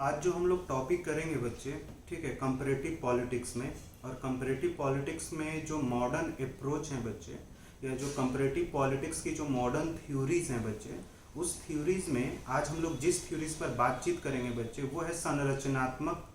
आज जो हम लोग टॉपिक करेंगे बच्चे, ठीक है, कंपैरेटिव पॉलिटिक्स में। और कंपैरेटिव पॉलिटिक्स में जो मॉडर्न अप्रोच हैं बच्चे, या जो कंपैरेटिव पॉलिटिक्स की जो मॉडर्न थ्योरीज हैं बच्चे, उस थ्योरीज में आज हम लोग जिस थ्योरीज पर बातचीत करेंगे बच्चे, वो है संरचनात्मक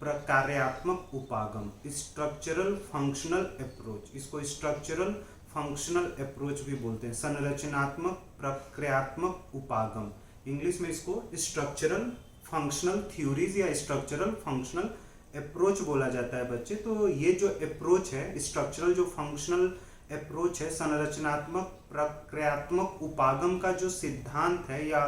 प्रकार्यात्मक उपागम, स्ट्रक्चरल फंक्शनल अप्रोच। इसको स्ट्रक्चरल फंक्शनल अप्रोच भी बोलते हैं, संरचनात्मक प्रक्रियात्मक उपागम। इंग्लिश में इसको स्ट्रक्चरल फंक्शनल थ्योरीज या स्ट्रक्चरल फंक्शनल अप्रोच बोला जाता है बच्चे। तो ये जो अप्रोच है, स्ट्रक्चरल जो फंक्शनल अप्रोच है, संरचनात्मक प्रक्रियात्मक उपागम का जो सिद्धांत है या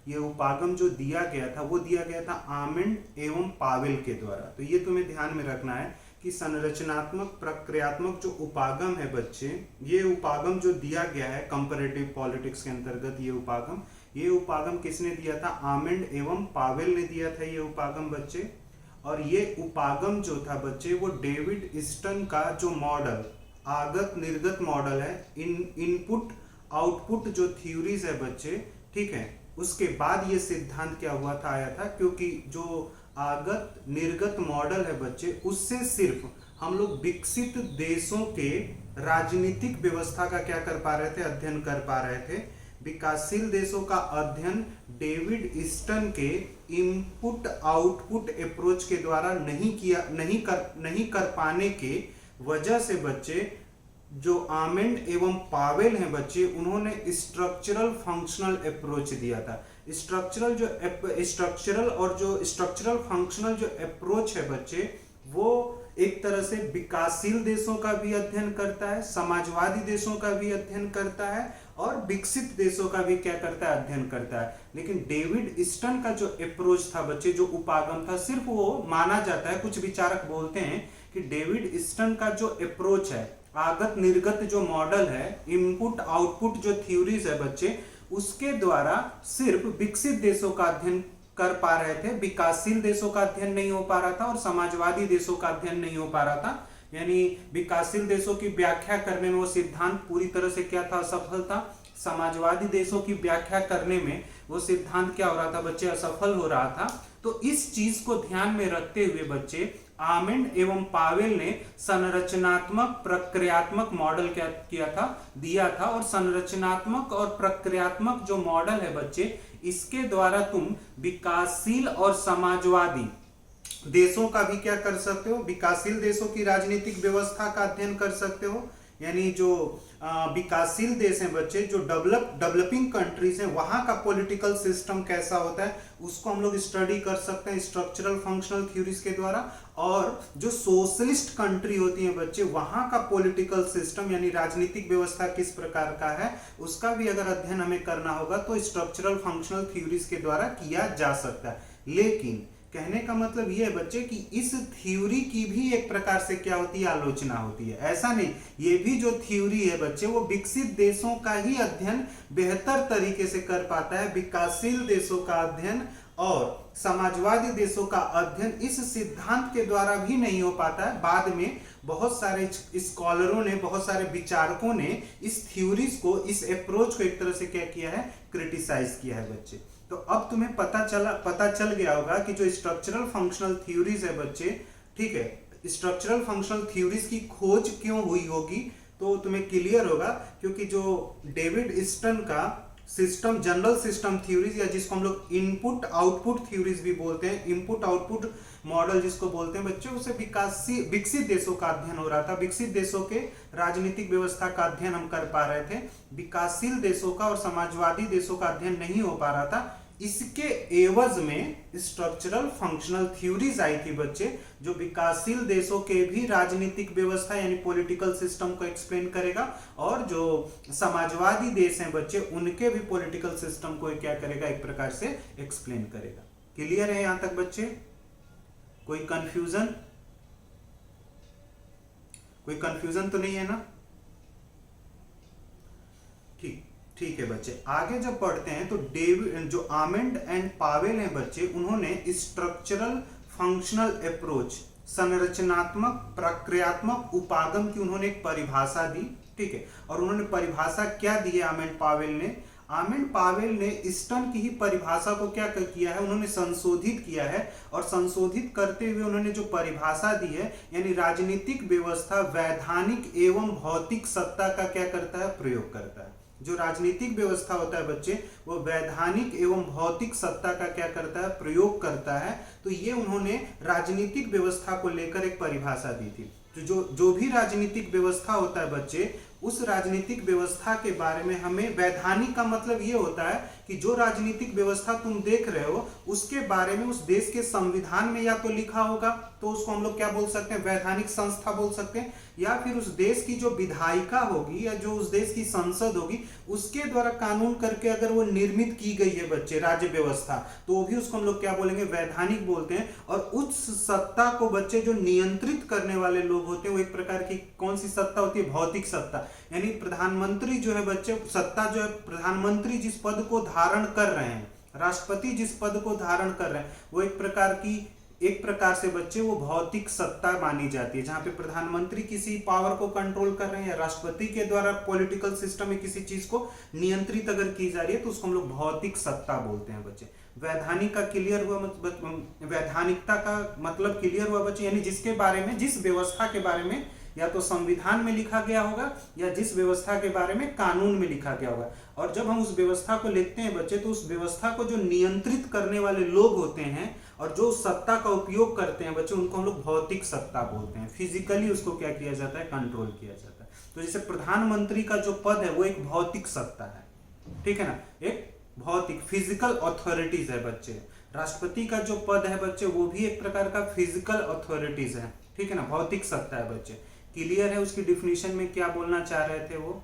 ये उपागम जो दिया गया था, वो दिया गया था आमंड एवं पावेल के द्वारा। तो ये तुम्हें ध्यान में रखना है कि संरचनात्मक प्रक्रियात्मक जो उपागम है बच्चे, ये उपागम जो दिया गया है कंपैरेटिव पॉलिटिक्स के अंतर्गत, ये उपागम किसने दिया था? आमंड एवं पावेल ने दिया था ये उपागम बच्चे। और ये उपागम जो था बच्चे, वो डेविड ईस्टन का जो मॉडल, आगत निर्गत मॉडल है, इनपुट आउटपुट जो थ्योरीज है बच्चे, ठीक है, उसके बाद ये सिद्धांत क्या हुआ था, आया था, क्योंकि जो आगत निर्गत मॉडल है बच्चे, उससे सिर्फ हम लोग विकसित देशों के राजनीतिक व्यवस्था का क्या कर पा रहे थे, अध्ययन कर पा रहे थे। विकासशील देशों का अध्ययन डेविड ईस्टन के इनपुट आउटपुट अप्रोच के द्वारा नहीं कर पाने के वजह से बच्चे, जो आमंड एवं पावेल हैं बच्चे, उन्होंने स्ट्रक्चरल फंक्शनल अप्रोच दिया था। स्ट्रक्चरल फंक्शनल जो अप्रोच है बच्चे, वो एक तरह से विकासशील देशों का भी अध्ययन करता है, समाजवादी देशों का भी अध्ययन करता है, और विकसित देशों का भी क्या करता है, अध्ययन करता है। लेकिन डेविड ईस्टन का जो अप्रोच था बच्चे, जो उपागम था, सिर्फ वो माना जाता है, कुछ विचारक बोलते हैं कि डेविड ईस्टन का जो अप्रोच है, आगत निर्गत जो मॉडल है, इनपुट आउटपुट जो थ्योरीज है बच्चे, उसके द्वारा सिर्फ विकसित देशों का अध्ययन कर पा रहे थे, विकासशील देशों का अध्ययन नहीं हो पा रहा था, और समाजवादी देशों का अध्ययन नहीं हो पा रहा था। यानी विकासशील देशों की व्याख्या करने में वो सिद्धांत पूरी तरह से क्या था, असफल था। समाजवादी देशों की व्याख्या करने में वो सिद्धांत क्या हो रहा था बच्चे, असफल हो रहा था। तो इस चीज को ध्यान में रखते हुए बच्चे, आमंड एवं पावेल ने संरचनात्मक प्रक्रियात्मक मॉडल क्या किया था, दिया था। और संरचनात्मक और प्रक्रियात्मक जो मॉडल है बच्चे, इसके द्वारा तुम विकासशील और समाजवादी देशों का भी क्या कर सकते हो, विकासशील देशों की राजनीतिक व्यवस्था का अध्ययन कर सकते हो। यानी जो विकासशील देश हैं बच्चे, जो डेवलपिंग कंट्रीज हैं, वहां का पॉलिटिकल सिस्टम कैसा होता है, उसको हम लोग स्टडी कर सकते हैं स्ट्रक्चरल फंक्शनल थ्योरीज के द्वारा। और जो सोशलिस्ट कंट्री होती हैं बच्चे, वहां का पॉलिटिकल सिस्टम यानी राजनीतिक व्यवस्था किस प्रकार का है, उसका भी अगर अध्ययन हमें करना होगा तो स्ट्रक्चरल फंक्शनल थ्योरीज के द्वारा किया जा सकता है। लेकिन कहने का मतलब यह है बच्चे कि इस थ्योरी की भी एक प्रकार से क्या होती है, आलोचना होती है। ऐसा नहीं, ये भी जो थ्योरी है बच्चे, वो विकसित देशों का ही अध्ययन बेहतर तरीके से कर पाता है, विकासशील देशों का अध्ययन और समाजवादी देशों का अध्ययन इस सिद्धांत के द्वारा भी नहीं हो पाता है। बाद में बहुत सारे स्कॉलरों ने, बहुत सारे विचारकों ने इस थ्योरीज को, इस अप्रोच को एक तरह से क्या किया है, क्रिटिसाइज किया है बच्चे। तो अब तुम्हें पता चल गया होगा कि जो स्ट्रक्चरल फंक्शनल थ्योरीज है बच्चे, ठीक है, स्ट्रक्चरल फंक्शनल थ्योरीज की खोज क्यों हुई होगी, तो तुम्हें क्लियर होगा। क्योंकि जो डेविड ईस्टन का सिस्टम, जनरल सिस्टम थ्योरीज, या जिसको हम लोग इनपुट आउटपुट थ्योरीज भी बोलते हैं, इनपुट आउटपुट मॉडल जिसको बोलते हैं बच्चे, उसे विकसित देशों का अध्ययन हो रहा था, विकसित देशों के राजनीतिक व्यवस्था का अध्ययन हम कर पा रहे थे, विकासशील देशों का और समाजवादी देशों का अध्ययन नहीं हो पा रहा था। इसके एवज में स्ट्रक्चरल फंक्शनल थ्योरीज आई थी बच्चे, जो विकासशील देशों के भी राजनीतिक व्यवस्था यानी पॉलिटिकल सिस्टम को एक्सप्लेन करेगा, और जो समाजवादी देश हैं बच्चे, उनके भी पॉलिटिकल सिस्टम को क्या करेगा, एक प्रकार से एक्सप्लेन करेगा। क्लियर है यहां तक बच्चे? कोई कंफ्यूजन तो नहीं है ना? ठीक है बच्चे, आगे जब पढ़ते हैं तो डेविड, जो आमंड एंड पावेल हैं बच्चे, उन्होंने स्ट्रक्चरल फंक्शनल अप्रोच, संरचनात्मक प्रक्रियात्मक उपागम की उन्होंने एक परिभाषा दी, ठीक है। और उन्होंने परिभाषा क्या दी है आमंड पावेल ने? आमिंड पावेल ने ईस्टर्न की ही परिभाषा को क्या किया है, उन्होंने संशोधित किया है, और संशोधित करते हुए उन्होंने जो परिभाषा दी है, यानी राजनीतिक व्यवस्था वैधानिक एवं भौतिक सत्ता का क्या करता है, प्रयोग करता है। जो राजनीतिक व्यवस्था होता है बच्चे, वो वैधानिक एवं भौतिक सत्ता का क्या करता है, प्रयोग करता है। तो ये उन्होंने राजनीतिक व्यवस्था को लेकर एक परिभाषा दी थी। तो जो भी राजनीतिक व्यवस्था होता है बच्चे, उस राजनीतिक व्यवस्था के बारे में हमें, वैधानिक का मतलब ये होता है कि जो राजनीतिक व्यवस्था तुम देख रहे हो उसके बारे में उस देश के संविधान में या तो लिखा होगा, तो उसको हम लोग क्या बोल सकते हैं, वैधानिक संस्था बोल सकते हैं, या फिर उस देश की जो विधायिका होगी या जो उस देश की संसद होगी उसके द्वारा कानून करके अगर वो निर्मित की गई है बच्चे राज्य व्यवस्था, तो वो भी उसको हम लोग क्या बोलेंगे, वैधानिक बोलते हैं। और उस सत्ता को बच्चे जो नियंत्रित करने वाले लोग होते हैं, वो एक प्रकार की कौन सी सत्ता होती है, भौतिक सत्ता। यानी प्रधानमंत्री जो है बच्चे, सत्ता जो है, प्रधानमंत्री जिस पद को धारण कर रहे हैं, राष्ट्रपति जिस पद को धारण कर रहे हैं, वो एक प्रकार से बच्चे वो भौतिक सत्ता मानी जाती है। जहां पे प्रधानमंत्री किसी पावर को कंट्रोल कर रहे हैं या राष्ट्रपति के द्वारा पॉलिटिकल सिस्टम में किसी चीज को नियंत्रित अगर की जा रही है, तो उसको हम लोग भौतिक सत्ता बोलते हैं बच्चे। वैधानिक का क्लियर हुआ, वैधानिकता का मतलब क्लियर हुआ बच्चे, यानी जिसके बारे में, जिस व्यवस्था के बारे में या तो संविधान में लिखा गया होगा या जिस व्यवस्था के बारे में कानून में लिखा गया होगा। और जब हम उस व्यवस्था को लिखते हैं बच्चे, तो उस व्यवस्था को जो नियंत्रित करने वाले लोग होते हैं और जो सत्ता का उपयोग करते हैं बच्चे, उनको हम लोग भौतिक सत्ता बोलते हैं। फिजिकली उसको क्या किया जाता है, कंट्रोल किया जाता है। तो जैसे प्रधानमंत्री का जो पद है वो एक भौतिक सत्ता है, ठीक है ना, एक भौतिक फिजिकल अथॉरिटीज है बच्चे। राष्ट्रपति का जो पद है बच्चे, वो भी एक प्रकार का फिजिकल अथॉरिटीज है, ठीक है ना, भौतिक सत्ता है बच्चे। क्लियर है उसकी डिफिनीशन में क्या बोलना चाह रहे थे वो।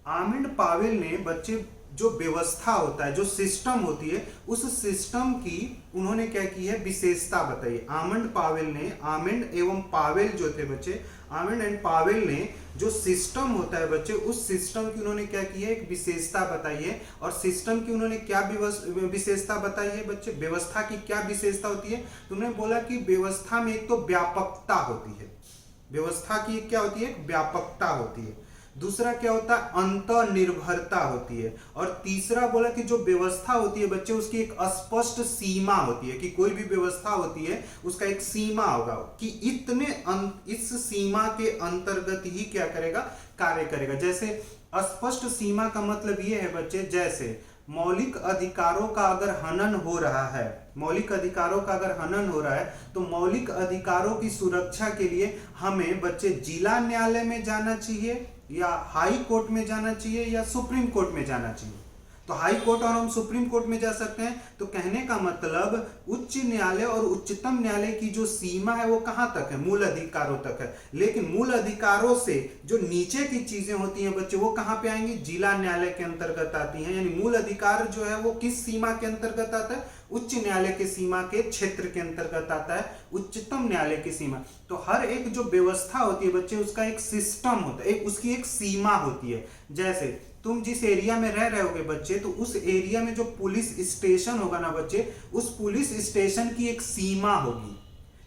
आमिंड पावेल ने बच्चे जो व्यवस्था होता है, जो सिस्टम होती है, उस सिस्टम की उन्होंने क्या की है, विशेषता बताई। आमिंड एवं पावेल जो थे बच्चे, आमिंड एंड पावेल ने जो सिस्टम होता है बच्चे, उस सिस्टम की उन्होंने क्या की है, एक विशेषता बताई है। और सिस्टम की उन्होंने क्या विशेषता बताई है बच्चे, व्यवस्था की क्या विशेषता होती है, तो उन्होंने बोला कि व्यवस्था में एक तो व्यापकता होती है, व्यवस्था की क्या होती है, व्यापकता होती है। दूसरा क्या होता है, अंतर्निर्भरता होती है। और तीसरा बोला कि जो व्यवस्था होती है बच्चे, उसकी एक स्पष्ट सीमा होती है, कि कोई भी व्यवस्था होती है उसका एक सीमा होगा कि इस सीमा के अंतर्गत ही क्या करेगा, कार्य करेगा। जैसे स्पष्ट सीमा का मतलब ये है बच्चे, जैसे मौलिक अधिकारों का अगर हनन हो रहा है, मौलिक अधिकारों का अगर हनन हो रहा है, तो मौलिक अधिकारों की सुरक्षा के लिए हमें बच्चे जिला न्यायालय में जाना चाहिए या हाई कोर्ट में जाना चाहिए या सुप्रीम कोर्ट में जाना चाहिए। तो हाई कोर्ट और हम सुप्रीम कोर्ट में जा सकते हैं। तो कहने का मतलब उच्च न्यायालय और उच्चतम न्यायालय की जो सीमा है वो कहां तक है, मूल अधिकारों तक है। लेकिन मूल अधिकारों से जो नीचे की चीजें होती हैं बच्चे, वो कहां पे आएंगी, जिला न्यायालय के अंतर्गत आती हैं। यानी मूल अधिकार जो है वो किस सीमा के अंतर्गत आता है, उच्च न्यायालय के सीमा के क्षेत्र के अंतर्गत आता है, उच्चतम न्यायालय की सीमा। तो हर एक जो व्यवस्था होती है बच्चे, उसका एक सिस्टम होता है, उसकी एक सीमा होती है। जैसे तुम जिस एरिया में रह रहे होगे बच्चे, तो उस एरिया में जो पुलिस स्टेशन होगा ना बच्चे, उस पुलिस स्टेशन की एक सीमा होगी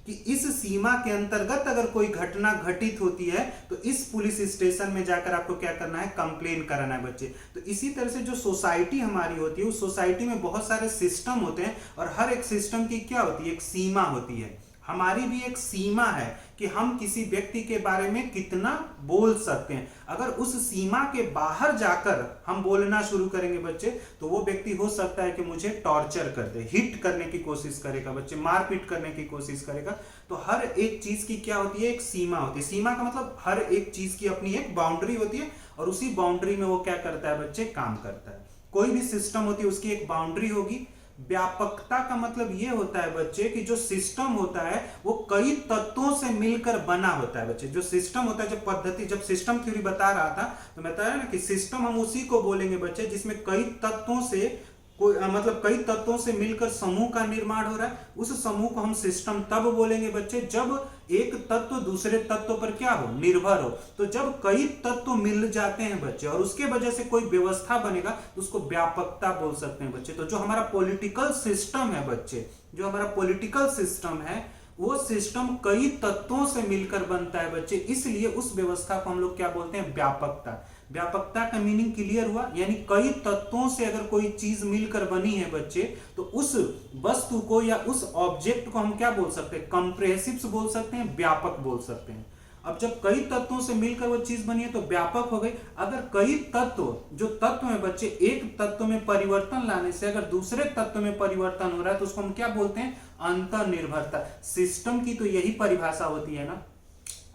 कि इस सीमा के अंतर्गत अगर कोई घटना घटित होती है तो इस पुलिस स्टेशन में जाकर आपको क्या करना है, कंप्लेन कराना है बच्चे। तो इसी तरह से जो सोसाइटी हमारी होती है, उस सोसाइटी में बहुत सारे सिस्टम होते हैं और हर एक सिस्टम की क्या होती है, एक सीमा होती है। हमारी भी एक सीमा है कि हम किसी व्यक्ति के बारे में कितना बोल सकते हैं। अगर उस सीमा के बाहर जाकर हम बोलना शुरू करेंगे बच्चे, तो वो व्यक्ति हो सकता है कि मुझे टॉर्चर कर दे, हिट करने की कोशिश करेगा बच्चे, मारपीट करने की कोशिश करेगा। तो हर एक चीज की क्या होती है, एक सीमा होती है। सीमा का मतलब हर एक चीज की अपनी एक बाउंड्री होती है और उसी बाउंड्री में वो क्या करता है बच्चे, काम करता है। कोई भी सिस्टम होती है उसकी एक बाउंड्री होगी। व्यापकता का मतलब ये होता है बच्चे कि जो सिस्टम होता है वो कई तत्वों से मिलकर बना होता है बच्चे। जो सिस्टम होता है, जब पद्धति, जब सिस्टम थ्योरी बता रहा था तो मैं बताया ना कि सिस्टम हम उसी को बोलेंगे बच्चे जिसमें कई तत्वों से कई तत्वों से मिलकर समूह का निर्माण हो रहा है। उस समूह को हम सिस्टम तब बोलेंगे बच्चे जब एक तत्व दूसरे तत्व पर क्या हो, निर्भर हो। तो जब कई तत्व मिल जाते हैं बच्चे और उसके वजह से कोई व्यवस्था बनेगा तो उसको व्यापकता बोल सकते हैं बच्चे। तो जो हमारा पॉलिटिकल सिस्टम है बच्चे, जो हमारा पॉलिटिकल सिस्टम है, वो सिस्टम कई तत्वों से मिलकर बनता है बच्चे, इसलिए उस व्यवस्था को हम लोग क्या बोलते हैं, व्यापकता। व्यापकता का मीनिंग क्लियर हुआ, यानी कई तत्वों से अगर कोई चीज मिलकर बनी है बच्चे, तो उस वस्तु को या उस ऑब्जेक्ट को हम क्या बोल सकते हैं, कंप्रेहेंसिव बोल सकते हैं, व्यापक बोल सकते हैं। अब जब कई तत्वों से मिलकर वो चीज बनी है तो व्यापक हो गई। अगर कई तत्व, जो तत्व है बच्चे, एक तत्व में परिवर्तन लाने से अगर दूसरे तत्व में परिवर्तन हो रहा है तो उसको हम क्या बोलते हैं, अंतर्निर्भरता। सिस्टम की तो यही परिभाषा होती है ना।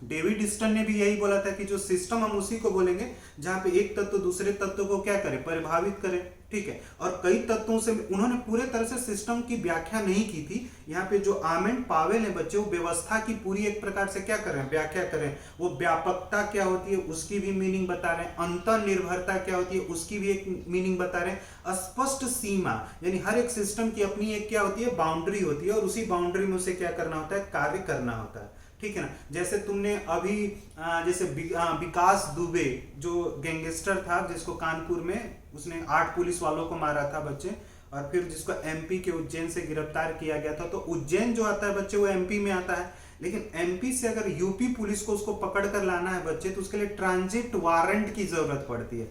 डेविड स्टन ने भी यही बोला था कि जो सिस्टम हम उसी को बोलेंगे जहां पे एक तत्व दूसरे तत्व को क्या करे, प्रभावित करे। ठीक है, और कई तत्वों से उन्होंने पूरे तरह से सिस्टम की व्याख्या नहीं की थी। यहाँ पे जो आर्मेंड पावेल है बच्चे, वो व्यवस्था की पूरी एक प्रकार से क्या कर रहे हैं, व्याख्या कर रहे हैं। वो व्यापकता क्या होती है उसकी भी मीनिंग बता रहे हैं, अंतर्निर्भरता क्या होती है उसकी भी एक मीनिंग बता रहे हैं, स्पष्ट सीमा, यानी हर एक सिस्टम की अपनी एक क्या होती है, बाउंड्री होती है, और उसी बाउंड्री में उसे क्या करना होता है, कार्य करना होता है। ठीक है ना। जैसे तुमने अभी जैसे विकास दुबे जो गैंगस्टर था, जिसको कानपुर में उसने 8 पुलिस वालों को मारा था बच्चे, और फिर जिसको एमपी के उज्जैन से गिरफ्तार किया गया था। तो उज्जैन जो आता है बच्चे वो एमपी में आता है, लेकिन एमपी से अगर यूपी पुलिस को उसको पकड़ कर लाना है बच्चे, तो उसके लिए ट्रांजिट वारंट की जरूरत पड़ती है,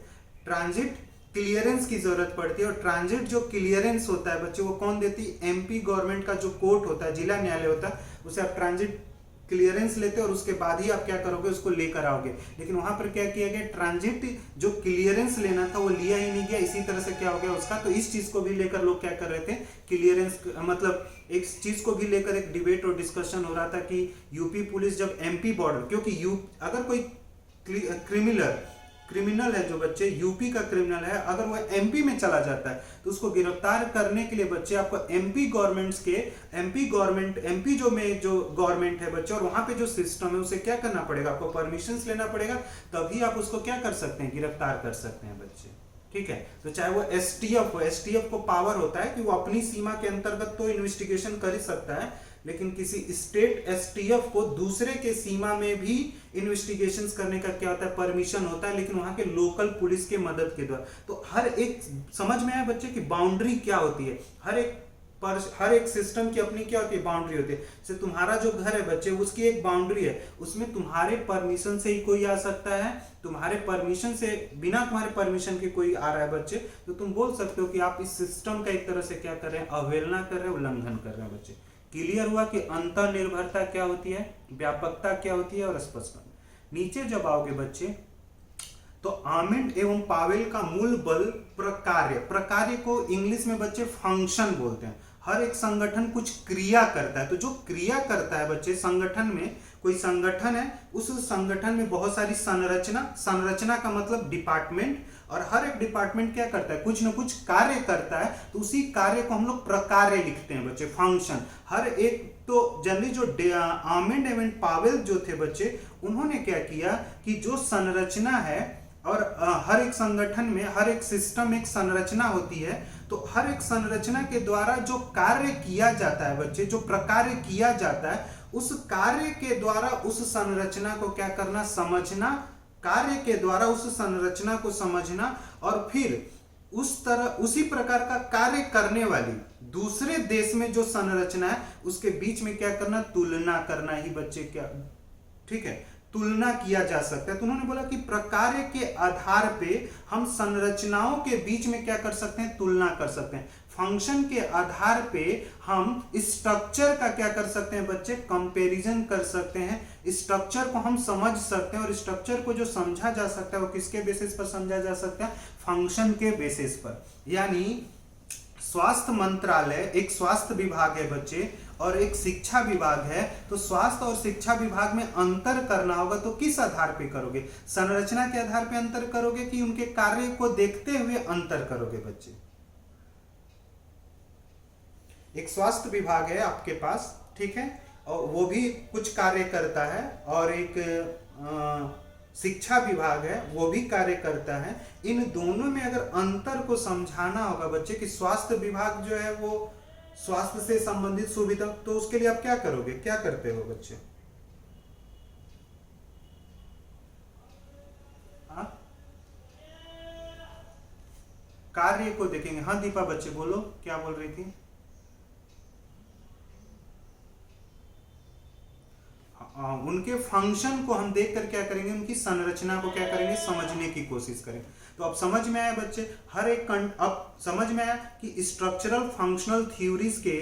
ट्रांजिट क्लियरेंस की जरूरत पड़ती है। और ट्रांजिट जो क्लियरेंस होता है बच्चे, वो कौन देती है, एमपी गवर्नमेंट का जो कोर्ट होता है, जिला न्यायालय होता है, उसे आप ट्रांजिट क्लियरेंस लेते और उसके बाद ही आप क्या करोगे, उसको लेकर आओगे। लेकिन वहां पर क्या किया गया, ट्रांजिट जो क्लियरेंस लेना था वो लिया ही नहीं गया। इसी तरह से क्या हो गया उसका, तो इस चीज को भी लेकर लोग क्या कर रहे थे, क्लियरेंस, मतलब एक चीज को भी लेकर एक डिबेट और डिस्कशन हो रहा था कि यूपी पुलिस जब एमपी बॉर्डर, क्योंकि अगर कोई क्रिमिनल है जो बच्चे, यूपी का क्रिमिनल है, अगर वो एमपी में चला जाता है तो उसको गिरफ्तार करने के लिए बच्चे आपको एमपी जो गवर्नमेंट है बच्चे, और वहां पे जो सिस्टम है उसे क्या करना पड़ेगा, आपको परमिशन लेना पड़ेगा, तभी आप उसको क्या कर सकते हैं, गिरफ्तार कर सकते हैं बच्चे। ठीक है, तो चाहे वो एसटीएफ हो, एसटीएफ को पावर होता है कि वो अपनी सीमा के अंतर्गत तो इन्वेस्टिगेशन कर ही सकता है, लेकिन किसी स्टेट एसटीएफ को दूसरे के सीमा में भी इन्वेस्टिगेशंस करने का क्या होता है, परमिशन होता है, लेकिन वहां के लोकल पुलिस के मदद के द्वारा। तो हर एक, समझ में आया बच्चे की बाउंड्री क्या होती है, हर एक सिस्टम की अपनी क्या होती है, बाउंड्री होती है। जैसे तुम्हारा जो घर है बच्चे, उसकी एक बाउंड्री है, उसमें तुम्हारे परमिशन से ही कोई आ सकता है, तुम्हारे परमिशन से, बिना तुम्हारे परमिशन के कोई आ रहा है बच्चे, तो तुम बोल सकते हो कि आप इस सिस्टम का एक तरह से क्या कर रहे हैं, अवहेलना कर रहे हैं, उल्लंघन कर रहे हैं बच्चे। क्लियर हुआ कि अंतर्निर्भरता क्या होती है, व्यापकता क्या होती है, और स्पष्टता। नीचे जब आओगे बच्चे, तो आर्मेंड एवं पावेल का मूल बल प्रकार्य को इंग्लिश में बच्चे फंक्शन बोलते हैं। हर एक संगठन कुछ क्रिया करता है, तो जो क्रिया करता है बच्चे, संगठन में कोई संगठन है, उस संगठन में बहुत सारी संरचना का मतलब डिपार्टमेंट, और हर एक डिपार्टमेंट क्या करता है, कुछ ना कुछ कार्य करता है, तो उसी कार्य को हम लोग प्रकार्य लिखते हैं बच्चे, फंक्शन। हर एक, तो जनरली जो आर्मेंड एवं पावेल जो थे बच्चे, उन्होंने क्या किया कि जो संरचना है, और हर एक संगठन में, हर एक सिस्टम एक संरचना होती है, तो हर एक संरचना के द्वारा जो कार्य किया जाता है बच्चे, जो प्रकार्य किया जाता है, उस कार्य के द्वारा उस संरचना को क्या करना, समझना, कार्य के द्वारा उस संरचना को समझना, और फिर उसी प्रकार का कार्य करने वाली दूसरे देश में जो संरचना है उसके बीच में क्या करना, तुलना करना ही बच्चे क्या, ठीक है, तुलना किया जा सकता है। तो उन्होंने बोला कि प्रकार्य के आधार पे हम संरचनाओं के बीच में क्या कर सकते हैं, तुलना कर सकते हैं। फंक्शन के आधार पे हम स्ट्रक्चर का क्या कर सकते हैं बच्चे, कंपैरिजन कर सकते हैं। स्ट्रक्चर को हम समझ सकते हैं, और स्ट्रक्चर को जो समझा जा सकता है वो किसके बेसिस पर समझा जा सकता है, फंक्शन के बेसिस पर। यानी स्वास्थ्य मंत्रालय एक स्वास्थ्य विभाग है बच्चे, और एक शिक्षा विभाग है, तो स्वास्थ्य और शिक्षा विभाग में अंतर करना होगा, तो किस आधार पे करोगे, संरचना के आधार पे अंतर करोगे कि उनके कार्य को देखते हुए अंतर करोगे बच्चे। एक स्वास्थ्य विभाग है आपके पास, ठीक है, और वो भी कुछ कार्य करता है, और एक शिक्षा विभाग है, वो भी कार्य करता है। इन दोनों में अगर अंतर को समझाना होगा बच्चे कि स्वास्थ्य विभाग जो है वो स्वास्थ्य से संबंधित सुविधा, तो उसके लिए आप क्या करोगे, क्या करते हो बच्चे, कार्य को देखेंगे। हाँ दीपा बच्चे बोलो, क्या बोल रही थी। उनके फंक्शन को हम देखकर क्या करेंगे, उनकी संरचना को क्या करेंगे, समझने की कोशिश करें। तो अब समझ में आया बच्चे, हर एक अब समझ में आया कि स्ट्रक्चरल फंक्शनल थ्योरीज के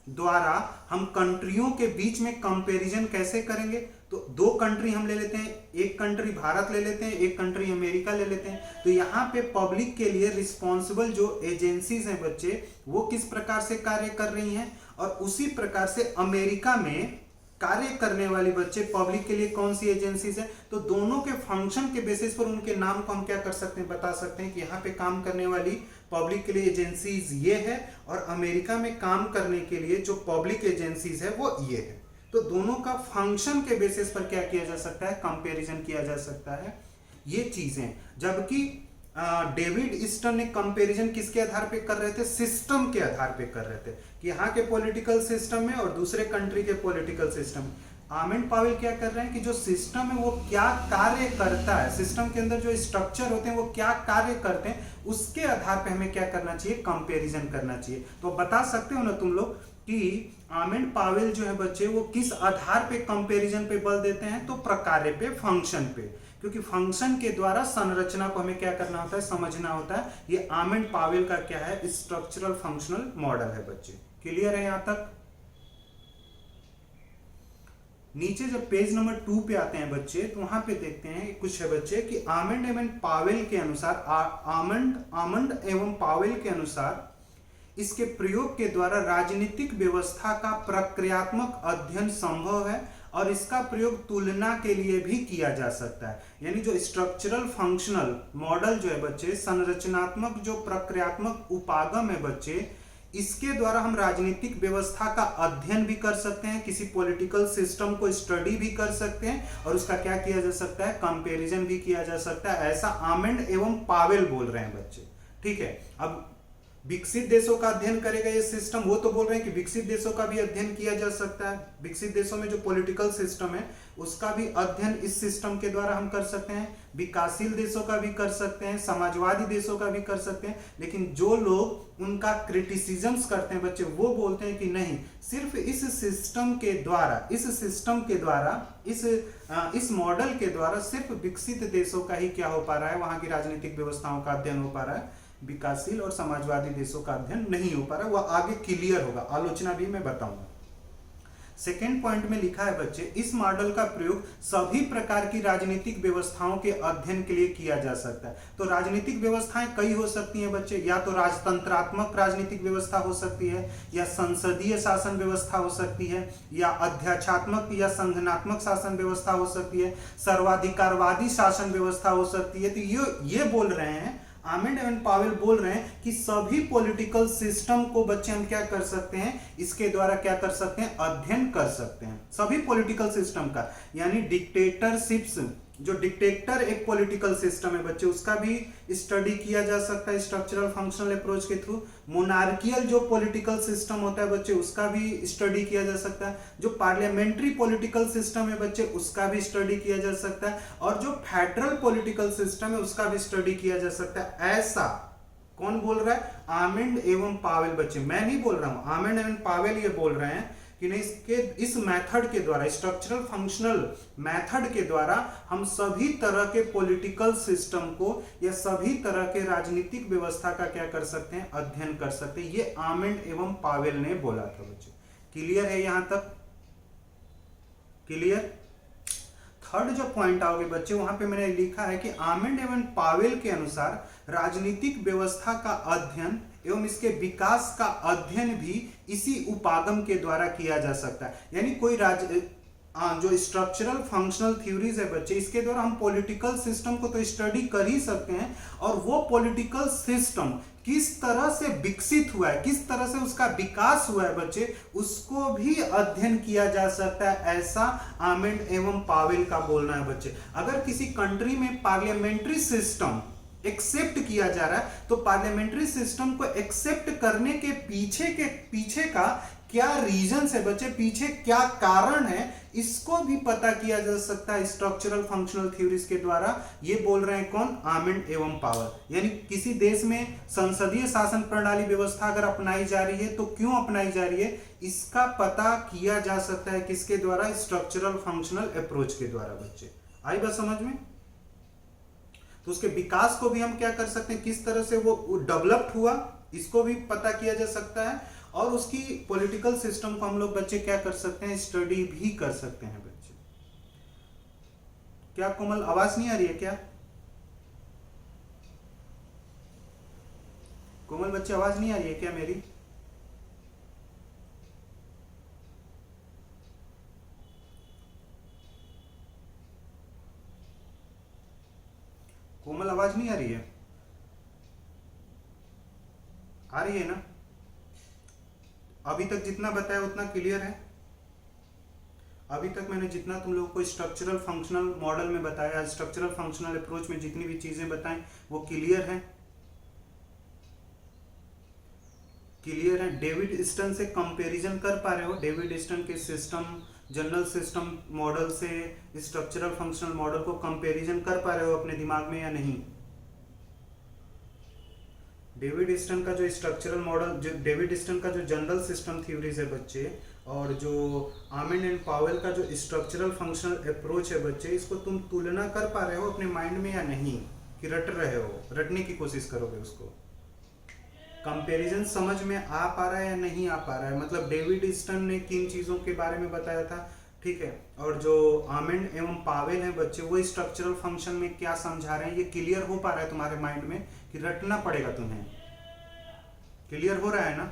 द्वारा हम कंट्रियों के बीच में कंपैरिजन कैसे करेंगे। तो दो कंट्री हम ले लेते हैं, एक कंट्री भारत ले लेते हैं, एक कंट्री अमेरिका ले लेते हैं। तो यहाँ पे पब्लिक के लिए रिस्पॉन्सिबल जो एजेंसीज हैं बच्चे, वो किस प्रकार से कार्य कर रही हैं, और उसी प्रकार से अमेरिका में कार्य करने वाली बच्चे पब्लिक के लिए कौन सी एजेंसीज है। तो दोनों के फंक्शन के बेसिस पर उनके नाम को हम क्या कर सकते हैं, बता सकते हैं कि यहाँ पे काम करने वाली पब्लिक के लिए एजेंसीज ये है, और अमेरिका में काम करने के लिए जो पब्लिक एजेंसीज है वो ये है। तो दोनों का फंक्शन के बेसिस पर क्या किया जा सकता है, कंपैरिजन किया जा सकता है, ये चीजें। जबकि डेविड ईस्टन ने कंपैरिजन किसके आधार पे कर रहे थे, सिस्टम के आधार पे कर रहे थे कि यहाँ के पॉलिटिकल सिस्टम में और दूसरे कंट्री के पॉलिटिकल सिस्टम। आर्मेंड पावेल क्या कर रहे हैं कि जो सिस्टम है वो क्या कार्य करता है, सिस्टम के अंदर जो स्ट्रक्चर होते हैं वो क्या कार्य करते हैं, उसके आधार पे हमें क्या करना चाहिए, कंपैरिजन करना चाहिए। तो बता सकते हो ना तुम लोग कि आर्मेंड पावेल जो है बच्चे वो किस आधार पे कंपैरिजन पे बल देते हैं, तो प्रकार्य पे, फंक्शन पे, क्योंकि फंक्शन के द्वारा संरचना को हमें क्या करना होता है, समझना होता है। ये आर्मेंड पावेल का क्या है, स्ट्रक्चरल फंक्शनल मॉडल है बच्चे। क्लियर है यहां तक। नीचे जब पेज नंबर 2 पे आते हैं बच्चे, तो वहां पे देखते हैं कुछ है बच्चे कि आर्मेंड एवं पावेल के अनुसार, आर्मंड एवं पावेल के अनुसार इसके प्रयोग के द्वारा राजनीतिक व्यवस्था का प्रक्रियात्मक अध्ययन संभव है, और इसका प्रयोग तुलना के लिए भी किया जा सकता है। यानी जो स्ट्रक्चरल फंक्शनल मॉडल जो है बच्चे, संरचनात्मक जो प्रक्रियात्मक उपागम है बच्चे, इसके द्वारा हम राजनीतिक व्यवस्था का अध्ययन भी कर सकते हैं, किसी पॉलिटिकल सिस्टम को स्टडी भी कर सकते हैं, और उसका क्या किया जा सकता है, कंपैरिजन भी किया जा सकता है। ऐसा आर्मेंड एवं पावेल बोल रहे हैं बच्चे। ठीक है, अब विकसित देशों का अध्ययन करेगा ये सिस्टम, वो तो बोल रहे हैं कि विकसित देशों का भी अध्ययन किया जा सकता है। विकसित देशों में जो पॉलिटिकल सिस्टम है उसका भी अध्ययन इस सिस्टम के द्वारा हम कर सकते हैं। विकासशील देशों का भी कर सकते हैं, समाजवादी देशों का भी कर सकते हैं। लेकिन जो लोग उनका क्रिटिसिजम्स करते हैं बच्चे, वो बोलते हैं कि नहीं, सिर्फ इस सिस्टम के द्वारा, इस मॉडल के द्वारा सिर्फ विकसित देशों का ही क्या हो पा रहा है, वहां की राजनीतिक व्यवस्थाओं का अध्ययन हो पा रहा है, विकासशील और समाजवादी देशों का अध्ययन नहीं हो पा रहा। वह आगे क्लियर होगा, आलोचना भी मैं बताऊंगा। सेकेंड पॉइंट में लिखा है बच्चे, इस मॉडल का प्रयोग सभी प्रकार की राजनीतिक व्यवस्थाओं के अध्ययन के लिए किया जा सकता है। तो राजनीतिक व्यवस्थाएं कई हो सकती हैं बच्चे, या तो राजतंत्रात्मक राजनीतिक व्यवस्था हो सकती है, या संसदीय शासन व्यवस्था हो सकती है, या अध्यक्षात्मक या संघनात्मक शासन व्यवस्था हो सकती है, सर्वाधिकारवादी शासन व्यवस्था हो सकती है। तो ये बोल रहे हैं, आर्मेंड एवं पावेल बोल रहे हैं कि सभी पॉलिटिकल सिस्टम को बच्चे हम क्या कर सकते हैं, इसके द्वारा क्या कर सकते हैं, अध्ययन कर सकते हैं, सभी पॉलिटिकल सिस्टम का। यानी डिक्टेटरशिप्स, जो डिक्टेटर एक पॉलिटिकल सिस्टम है बच्चे, उसका भी स्टडी किया जा सकता है स्ट्रक्चरल फंक्शनल अप्रोच के थ्रू। मोनार्कियल जो पॉलिटिकल सिस्टम होता है बच्चे, उसका भी स्टडी किया जा सकता है। जो पार्लियामेंट्री पॉलिटिकल सिस्टम है बच्चे, उसका भी स्टडी किया जा सकता है। और जो फेडरल पॉलिटिकल सिस्टम है उसका भी स्टडी किया जा सकता है। ऐसा कौन बोल रहा है, आर्मेंड एवं पावेल बच्चे, मैं नहीं बोल रहा हूं, आर्मेंड एवं पावेल ये बोल रहे हैं कि नहीं, इस मेथड के द्वारा, स्ट्रक्चरल फंक्शनल मेथड के द्वारा हम सभी तरह के पॉलिटिकल सिस्टम को या सभी तरह के राजनीतिक व्यवस्था का क्या कर सकते हैं, अध्ययन कर सकते हैं। ये आर्मेंड एवं पावेल ने बोला था बच्चे। क्लियर है यहां तक, क्लियर। थर्ड जो पॉइंट आओगे बच्चे, वहां पे मैंने लिखा है कि आर्मेंड एवं पावेल के अनुसार राजनीतिक व्यवस्था का अध्ययन एवं इसके विकास का अध्ययन भी इसी उपागम के द्वारा किया जा सकता है। यानी कोई जो स्ट्रक्चरल फंक्शनल थ्योरीज है बच्चे, इसके द्वारा हम पॉलिटिकल सिस्टम को तो स्टडी कर ही सकते हैं, और वो पॉलिटिकल सिस्टम किस तरह से विकसित हुआ है, किस तरह से उसका विकास हुआ है बच्चे, उसको भी अध्ययन किया जा सकता है। ऐसा आर्मेंड एवं पावेल का बोलना है बच्चे। अगर किसी कंट्री में पार्लियामेंट्री सिस्टम एक्सेप्ट किया जा रहा है, तो पार्लियामेंट्री सिस्टम को एक्सेप्ट करने के पीछे का क्या रीजन है बच्चे, पीछे क्या कारण है, इसको भी पता किया जा सकता है स्ट्रक्चरल फंक्शनल थ्योरीज के द्वारा। ये बोल रहे हैं कौन, आर्मेंड एवं पावर। यानी किसी देश में संसदीय शासन प्रणाली व्यवस्था अगर अपनाई जा रही है तो क्यों अपनाई जा रही है, इसका पता किया जा सकता है किसके द्वारा, स्ट्रक्चरल फंक्शनल अप्रोच के द्वारा। बच्चे आई बात समझ में। तो उसके विकास को भी हम क्या कर सकते हैं, किस तरह से वो डेवलप्ड हुआ, इसको भी पता किया जा सकता है। और उसकी पॉलिटिकल सिस्टम को हम लोग बच्चे क्या कर सकते हैं, स्टडी भी कर सकते हैं बच्चे। क्या कोमल आवाज नहीं आ रही है क्या? कोमल बच्चे आवाज नहीं आ रही है क्या मेरी? कोमल आवाज नहीं आ रही है? आ रही है ना? अभी तक जितना बताया उतना क्लियर है? अभी तक मैंने जितना तुम लोगों को स्ट्रक्चरल फंक्शनल मॉडल में बताया, स्ट्रक्चरल फंक्शनल अप्रोच में जितनी भी चीजें बताएं वो क्लियर है? क्लियर है? डेविड स्टर्न से कंपैरिजन कर पा रहे हो? डेविड स्टर्न के सिस्टम, जनरल सिस्टम मॉडल से स्ट्रक्चरल फंक्शनल मॉडल को कंपैरिजन कर पा रहे हो अपने दिमाग में या नहीं? डेविड स्टर्न का जो स्ट्रक्चरल मॉडल, जो डेविड स्टर्न का जो जनरल सिस्टम थ्योरीज है बच्चे, और जो आर्मेंड एंड पावेल का जो स्ट्रक्चरल फंक्शनल अप्रोच है बच्चे, इसको तुम तुलना कर पा रहे हो अपने माइंड में या नहीं, कि रट रहे हो, रटने की कोशिश करोगे उसको? कंपैरिजन समझ में आ पा रहा है या नहीं आ पा रहा है? मतलब डेविड स्टर्न ने किन चीज़ों के बारे में बताया था, ठीक है, और जो आर्मेंड एवं पावेल हैं बच्चे, वो स्ट्रक्चरल फंक्शन में क्या समझा रहे हैं, ये क्लियर हो पा रहा है तुम्हारे माइंड में, कि रटना पड़ेगा तुम्हें? क्लियर हो रहा है ना?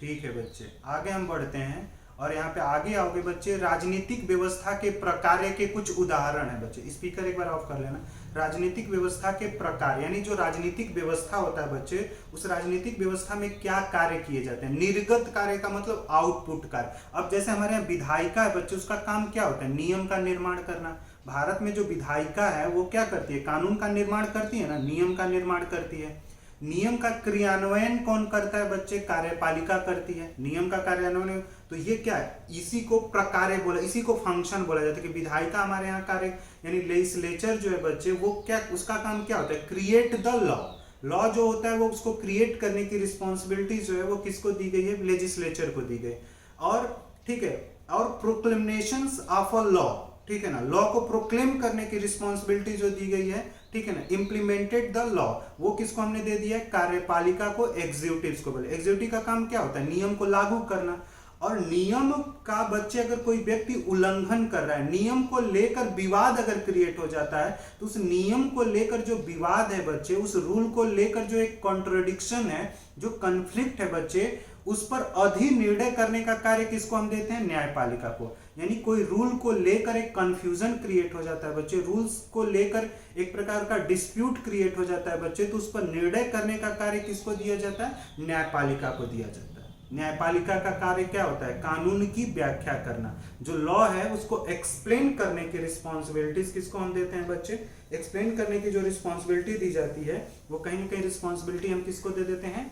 ठीक है बच्चे, आगे हम बढ़ते हैं। और यहाँ पे आगे आओगे बच्चे, राजनीतिक व्यवस्था के प्रकार के कुछ उदाहरण है बच्चे। स्पीकर एक बार ऑफ कर लेना। राजनीतिक व्यवस्था के प्रकार, यानी जो राजनीतिक व्यवस्था होता है बच्चे, उस राजनीतिक व्यवस्था में क्या कार्य किए जाते हैं। निर्गत कार्य का मतलब आउटपुट कार्य। अब जैसे हमारे यहाँ विधायिका है बच्चे, उसका काम क्या होता है, नियम का निर्माण करना। भारत में जो विधायिका है वो क्या करती है, कानून का निर्माण करती है ना, नियम का निर्माण करती है। नियम का क्रियान्वयन कौन करता है बच्चे, कार्यपालिका करती है नियम का कार्यान्वयन। तो ये क्या है, इसी को प्रकार्य बोला, इसी को फंक्शन बोला जाता है कि विधायिका हमारे यहाँ कार्य, यानी लेजिस्लेचर जो है बच्चे, वो क्या, उसका काम क्या होता है, क्रिएट द लॉ। लॉ जो होता है वो उसको क्रिएट करने की रिस्पॉन्सिबिलिटी जो है वो किसको दी गई है, लेजिस्लेचर को दी गई। और ठीक है, और प्रोक्लेमेशंस ऑफ अ लॉ, ठीक है ना, लॉ को प्रोक्लेम करने की रिस्पॉन्सिबिलिटी जो दी गई है, ठीक है ना, इम्प्लीमेंटेड द लॉ, वो किसको हमने दे दिया है, कार्यपालिका को, एग्जीक्यूटिव को बोले। एग्जीक्यूटिव का काम क्या होता है, नियम को लागू करना। और नियम का बच्चे अगर कोई व्यक्ति उल्लंघन कर रहा है, नियम को लेकर विवाद अगर क्रिएट हो जाता है, तो उस नियम को लेकर जो विवाद है बच्चे, उस रूल को लेकर जो एक कॉन्ट्रडिक्शन है, जो कन्फ्लिक्ट है बच्चे, उस पर अधिनिर्णय करने का कार्य किसको हम देते हैं, न्यायपालिका को। यानी कोई रूल को लेकर एक कंफ्यूजन क्रिएट हो जाता है बच्चे, रूल्स को लेकर एक प्रकार का डिस्प्यूट क्रिएट हो जाता है बच्चे, तो उस पर निर्णय करने का कार्य किसको दिया जाता है, न्यायपालिका को दिया जाता है। न्यायपालिका का कार्य क्या होता है, कानून की व्याख्या करना। जो लॉ है उसको एक्सप्लेन करने की रिस्पॉन्सिबिलिटीज किसको हम देते हैं बच्चे, एक्सप्लेन करने की जो रिस्पॉन्सिबिलिटी दी जाती है, वो कहीं ना कहीं रिस्पॉन्सिबिलिटी हम किसको दे देते हैं,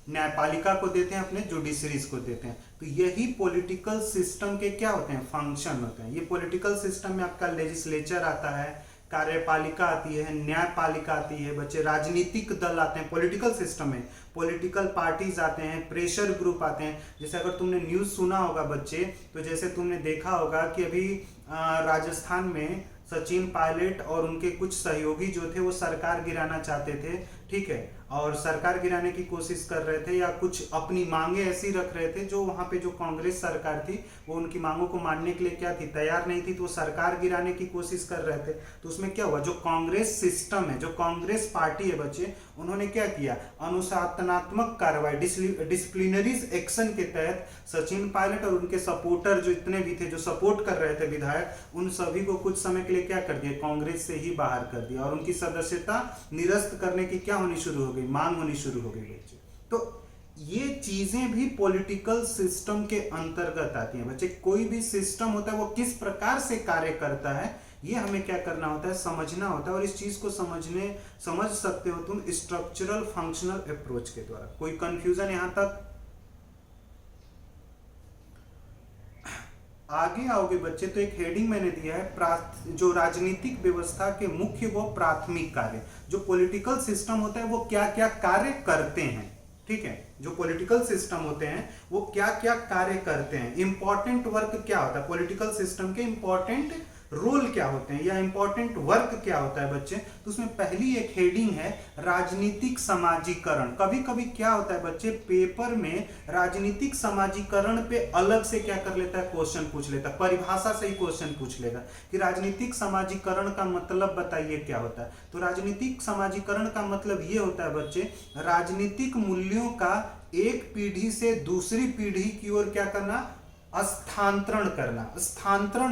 न्यायपालिका को देते हैं, अपने जुडिशरीज को देते हैं। तो यही पॉलिटिकल सिस्टम के क्या होते हैं, फंक्शन होते हैं। ये पॉलिटिकल सिस्टम में आपका लेजिस्लेचर आता है, कार्यपालिका आती है, न्यायपालिका आती है बच्चे, राजनीतिक दल आते हैं पॉलिटिकल सिस्टम में, पॉलिटिकल पार्टीज आते हैं, प्रेशर ग्रुप आते हैं। जैसे अगर तुमने न्यूज़ सुना होगा बच्चे, तो जैसे तुमने देखा होगा कि अभी राजस्थान में सचिन पायलट और उनके कुछ सहयोगी जो थे वो सरकार गिराना चाहते थे, ठीक है, और सरकार गिराने की कोशिश कर रहे थे, या कुछ अपनी मांगे ऐसी रख रहे थे, जो वहां पे जो कांग्रेस सरकार थी वो उनकी मांगों को मानने के लिए क्या थी, तैयार नहीं थी, तो वो सरकार गिराने की कोशिश कर रहे थे। तो उसमें क्या हुआ, जो कांग्रेस सिस्टम है, जो कांग्रेस पार्टी है बच्चे, उन्होंने क्या किया, अनुशासनात्मक कार्रवाई, डिसिप्लिनरी एक्शन के तहत सचिन पायलट और उनके सपोर्टर जो इतने भी थे, जो सपोर्ट कर रहे थे विधायक, उन सभी को कुछ समय के लिए क्या कर दिया, कांग्रेस से ही बाहर कर दिया, और उनकी सदस्यता निरस्त करने की क्या होनी शुरू हो गई, मांग होनी शुरू हो गई बच्चे। तो ये चीजें भी पॉलिटिकल सिस्टम के अंतर्गत आती हैं बच्चे। कोई भी सिस्टम होता है वो किस प्रकार से कार्य करता है, ये हमें क्या करना होता है, समझना होता है। और इस चीज को समझ सकते हो तुम स्ट्रक्चरल फंक्शनल अप्रोच के द्वारा। कोई कंफ्यूजन यहां तक? आगे आओगे बच्चे तो एक हेडिंग मैंने दिया है, जो राजनीतिक व्यवस्था के मुख्य व प्राथमिक कार्य। जो पॉलिटिकल सिस्टम होता है वो क्या क्या कार्य करते हैं, ठीक है। जो पॉलिटिकल सिस्टम होते हैं वो क्या क्या कार्य करते हैं, इंपॉर्टेंट वर्क क्या होता है, पॉलिटिकल सिस्टम के इंपॉर्टेंट रोल क्या होते हैं या इंपॉर्टेंट वर्क क्या होता है बच्चे। तो उसमें पहली एक हेडिंग है राजनीतिक समाजीकरण। कभी कभी क्या होता है बच्चे, पेपर में राजनीतिक समाजीकरण पे अलग से क्या कर लेता है, क्वेश्चन पूछ लेता है, परिभाषा से ही क्वेश्चन पूछ लेगा कि राजनीतिक समाजीकरण का मतलब बताइए क्या होता है। तो राजनीतिक समाजीकरण का मतलब ये होता है बच्चे, राजनीतिक मूल्यों का एक पीढ़ी से दूसरी पीढ़ी की ओर क्या करना, स्थानांतरण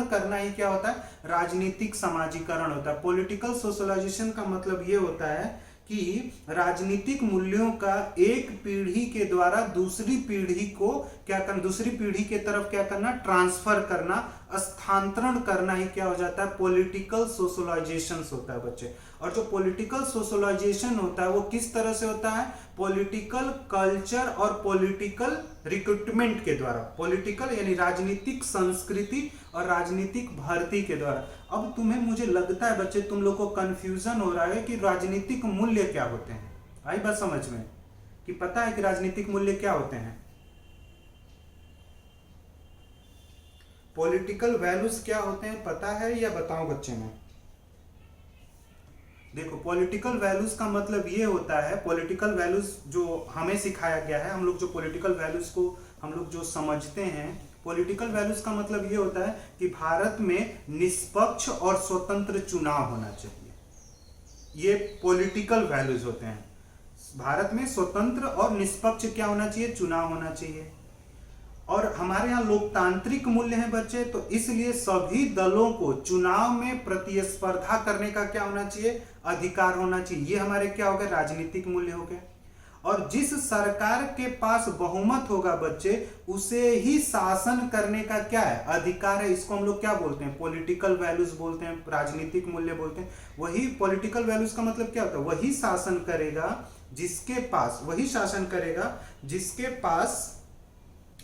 करना ही क्या होता है, राजनीतिक समाजीकरण होता है। पॉलिटिकल सोशलाइजेशन का मतलब ये होता है कि राजनीतिक मूल्यों का एक पीढ़ी के द्वारा दूसरी पीढ़ी को क्या करना, दूसरी पीढ़ी के तरफ क्या करना, ट्रांसफर करना, स्थानांतरण करना ही क्या हो जाता है, पॉलिटिकल सोशलाइजेशन होता है बच्चे। और जो पॉलिटिकल सोशलाइजेशन होता है वो किस तरह से होता है, पॉलिटिकल कल्चर और पॉलिटिकल रिक्रूटमेंट के द्वारा, पॉलिटिकल यानी राजनीतिक संस्कृति और राजनीतिक भर्ती के द्वारा। अब तुम्हें, मुझे लगता है बच्चे तुम लोग को कंफ्यूजन हो रहा है कि राजनीतिक मूल्य क्या होते हैं। आई बात समझ में कि पता है कि राजनीतिक मूल्य क्या होते हैं, पॉलिटिकल वैल्यूज क्या होते हैं, पता है या बताऊं बच्चे में? देखो, पॉलिटिकल वैल्यूज का मतलब ये होता है, पॉलिटिकल वैल्यूज जो हमें सिखाया गया है, हम लोग जो पॉलिटिकल वैल्यूज को हम लोग जो समझते हैं, पॉलिटिकल वैल्यूज का मतलब ये होता है कि भारत में निष्पक्ष और स्वतंत्र चुनाव होना चाहिए। ये पॉलिटिकल वैल्यूज होते हैं। भारत में स्वतंत्र और निष्पक्ष क्या होना चाहिए, चुनाव होना चाहिए। और हमारे यहाँ लोकतांत्रिक मूल्य हैं बच्चे, तो इसलिए सभी दलों को चुनाव में प्रतिस्पर्धा करने का क्या होना चाहिए, अधिकार होना चाहिए। ये हमारे क्या हो गए, राजनीतिक मूल्य हो गए। और जिस सरकार के पास बहुमत होगा बच्चे, उसे ही शासन करने का क्या है, अधिकार है। इसको हम लोग क्या बोलते हैं, पॉलिटिकल वैल्यूज बोलते हैं, राजनीतिक मूल्य बोलते हैं। वही पॉलिटिकल वैल्यूज का मतलब क्या होता है, वही शासन करेगा जिसके पास, वही शासन करेगा जिसके पास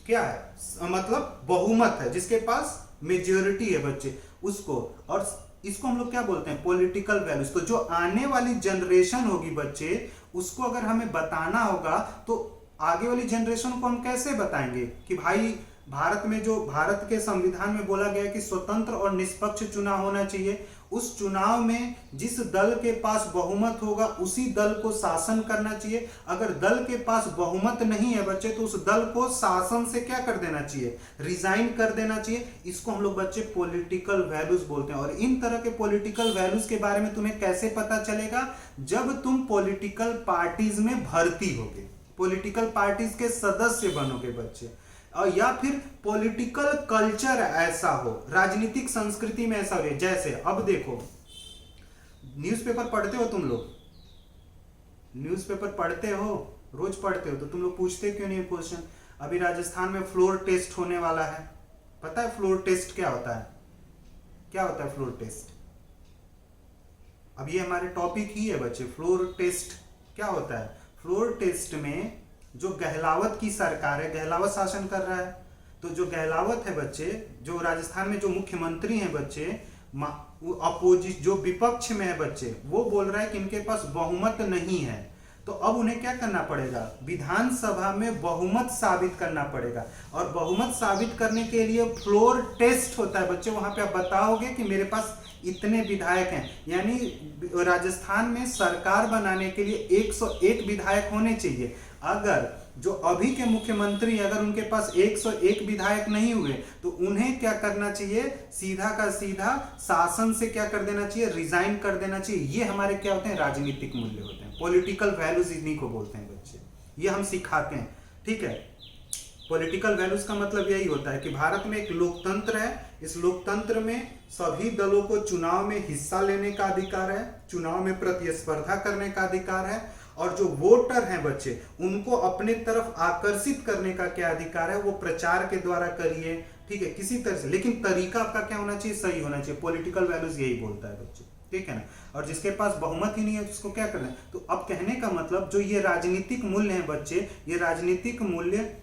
क्या है, मतलब बहुमत है, जिसके पास मेजॉरिटी है बच्चे, उसको। और इसको हम लोग क्या बोलते हैं, पॉलिटिकल वैल्यूज। तो जो आने वाली जनरेशन होगी बच्चे, उसको अगर हमें बताना होगा तो आगे वाली जनरेशन को हम कैसे बताएंगे कि भाई भारत में, जो भारत के संविधान में बोला गया है कि स्वतंत्र और निष्पक्ष चुनाव होना चाहिए, उस चुनाव में जिस दल के पास बहुमत होगा उसी दल को शासन करना चाहिए। अगर दल के पास बहुमत नहीं है बच्चे, तो उस दल को शासन से क्या कर देना चाहिए, रिजाइन कर देना चाहिए। इसको हम लोग बच्चे पॉलिटिकल वैल्यूज बोलते हैं। और इन तरह के पॉलिटिकल वैल्यूज के बारे में तुम्हें कैसे पता चलेगा, जब तुम पॉलिटिकल पार्टीज में भर्ती होगे, पॉलिटिकल पार्टीज के सदस्य बनोगे बच्चे, और या फिर पॉलिटिकल कल्चर ऐसा हो, राजनीतिक संस्कृति में ऐसा हो। जैसे अब देखो, न्यूज़पेपर पढ़ते हो तुम लोग, न्यूज़पेपर पढ़ते हो, रोज पढ़ते हो, तो तुम लोग पूछते क्यों नहीं क्वेश्चन। अभी राजस्थान में फ्लोर टेस्ट होने वाला है, पता है फ्लोर टेस्ट क्या होता है, क्या होता है फ्लोर टेस्ट? अब ये हमारे टॉपिक ही है बच्चे, फ्लोर टेस्ट क्या होता है। फ्लोर टेस्ट में जो गहलावत की सरकार है, गहलावत शासन कर रहा है, तो जो गहलावत है बच्चे, जो राजस्थान में जो मुख्यमंत्री हैं बच्चे, अपोजिट जो विपक्ष में है बच्चे, वो बोल रहा है कि इनके पास बहुमत नहीं है। तो अब उन्हें क्या करना पड़ेगा, विधानसभा में बहुमत साबित करना पड़ेगा। और बहुमत साबित करने के लिए फ्लोर टेस्ट होता है बच्चे, वहां पे आप बताओगे कि मेरे पास इतने विधायक हैं। यानी राजस्थान में सरकार बनाने के लिए 101 विधायक होने चाहिए। अगर जो अभी के मुख्यमंत्री, अगर उनके पास 101 विधायक नहीं हुए, तो उन्हें क्या करना चाहिए, सीधा का सीधा शासन से क्या कर देना चाहिए, रिजाइन कर देना चाहिए। ये हमारे क्या होते हैं, राजनीतिक मूल्य होते हैं, पॉलिटिकल वैल्यूज इन्हीं को बोलते हैं बच्चे, ये हम सिखाते हैं, ठीक है। पॉलिटिकल वैल्यूज का मतलब यही होता है कि भारत में एक लोकतंत्र है, इस लोकतंत्र में सभी दलों को चुनाव में हिस्सा लेने का अधिकार है, चुनाव में प्रतिस्पर्धा करने का अधिकार है, और जो वोटर हैं बच्चे, उनको अपने तरफ आकर्षित करने का क्या अधिकार है, वो प्रचार के द्वारा करिए, ठीक है, किसी तरह से, लेकिन तरीका आपका क्या होना चाहिए, सही होना चाहिए। पॉलिटिकल वैल्यूज यही बोलता है बच्चे, ठीक है ना। और जिसके पास बहुमत ही नहीं है तो उसको क्या करना है। तो अब कहने का मतलब जो ये राजनीतिक मूल्य हैं बच्चे, ये राजनीतिक मूल्य,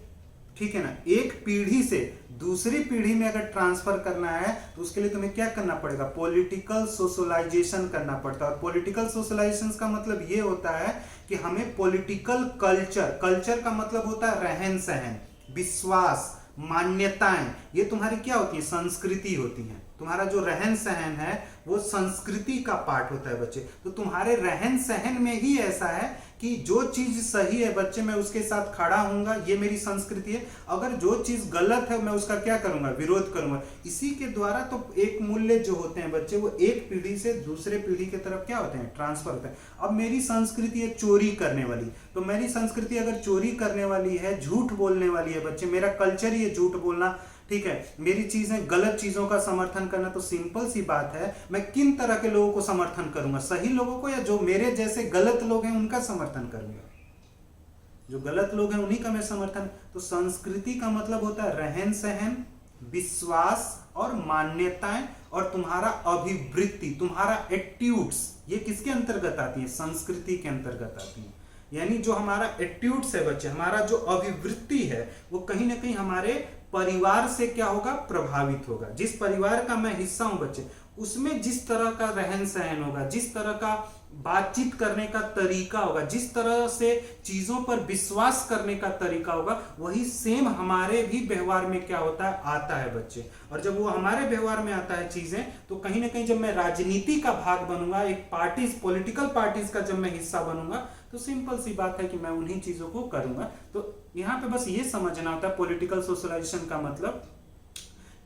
ठीक है ना, एक पीढ़ी से दूसरी पीढ़ी में अगर ट्रांसफर करना है तो उसके लिए तुम्हें क्या करना पड़ेगा, पॉलिटिकल सोशलाइजेशन करना पड़ता है। और पॉलिटिकल सोशलाइजेशन का मतलब ये होता है कि हमें पॉलिटिकल कल्चर, कल्चर का मतलब होता है रहन सहन, विश्वास, मान्यताएं, ये तुम्हारी क्या होती है, संस्कृति होती है। तुम्हारा जो रहन सहन है वो संस्कृति का पार्ट होता है बच्चे। तो तुम्हारे रहन सहन में ही ऐसा है कि जो चीज सही है बच्चे मैं उसके साथ खड़ा होऊंगा, ये मेरी संस्कृति है। अगर जो चीज गलत है मैं उसका क्या करूंगा, विरोध करूंगा। इसी के द्वारा तो एक मूल्य जो होते हैं बच्चे, वो एक पीढ़ी से दूसरे पीढ़ी की तरफ क्या होते हैं, ट्रांसफर होते हैं। अब मेरी संस्कृति है चोरी करने वाली, तो मेरी संस्कृति अगर चोरी करने वाली है, झूठ बोलने वाली है बच्चे, मेरा कल्चर ही है झूठ बोलना, ठीक है, मेरी चीजें गलत चीजों का समर्थन करना, तो सिंपल सी बात है मैं किन तरह के लोगों को समर्थन करूंगा, सही लोगों को, या जो मेरे जैसे गलत लोग हैं उनका समर्थन करूंगा। जो गलत लोग हैं उन्हीं का मैं समर्थन। तो संस्कृति का मतलब होता है रहन सहन, विश्वास और मान्यताएं, और तुम्हारा अभिवृत्ति, तुम्हारा एट्यूड्स, ये किसके अंतर्गत आती है, संस्कृति के अंतर्गत आती है। यानी जो हमारा एट्यूड्स है बच्चे, हमारा जो अभिवृत्ति है, वो कहीं ना कहीं हमारे परिवार से क्या होगा, प्रभावित होगा। जिस परिवार का मैं हिस्सा हूं बच्चे, उसमें जिस तरह का रहन सहन होगा, जिस तरह का बातचीत करने का तरीका होगा, जिस तरह से चीजों पर विश्वास करने का तरीका होगा, वही सेम हमारे भी व्यवहार में क्या होता है, आता है बच्चे। और जब वो हमारे व्यवहार में आता है चीजें, तो कहीं ना कहीं जब मैं राजनीति का भाग बनूंगा, एक पार्टीज, पॉलिटिकल पार्टीज का जब मैं हिस्सा बनूंगा, तो सिंपल सी बात है कि मैं उन्हीं चीजों को करूंगा। तो यहां पे बस ये समझना होता है पॉलिटिकल सोशलाइजेशन का मतलब